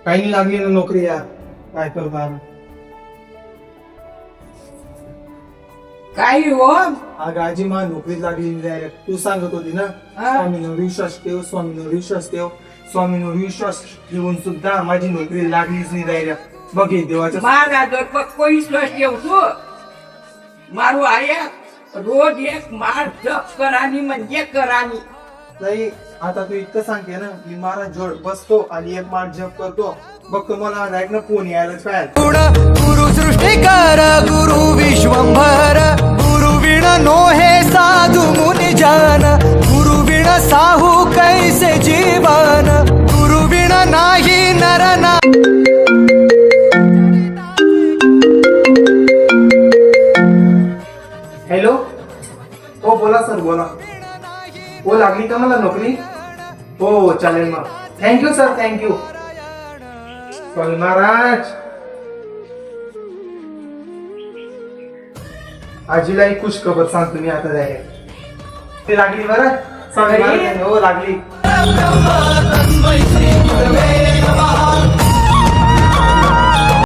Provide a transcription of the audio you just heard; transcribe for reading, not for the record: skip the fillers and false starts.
काही नाही लागली ना नोकरी यार, काय करणार. काही हो. अगं आजी मला नोकरी लागली direct. तू सांगत होती ना स्वामींवर विश्वास ठेव, स्वामींवर विश्वास ठेव. स्वामींवर विश्वास ठेवून सुद्धा माझी नोकरी लागलीच नाही डायरेक्ट. बघ हे देवाच्या माझा जर पक्को विश्वास ठेवतो मारू आया रोज एक मार जप करानी म्हणजे करानी. नाही. आता तू इतकं सांगते ना, मी महाराज जोड बसतो आणि एक माळ जप करतो, बघतो मला डायरेक्ट ना फोन यायलाच पाहिजे. गुरु सृष्टिकार गुरु विश्वंभर गुरु विण नो हे साधु मुनि जान गुरु विण साहू कैसे जीवन गुरु विण नाही नर ना. हॅलो. हो बोला सर बोला. हो लागली का मला नोकरी? हो चालेल मग. Thank you sir thank you. स्वामी महाराज. आजीला एक खुश खबर सांगतो मी आता डायरेक्ट. ती लागली बरं. स्वामी महाराज हो लागली.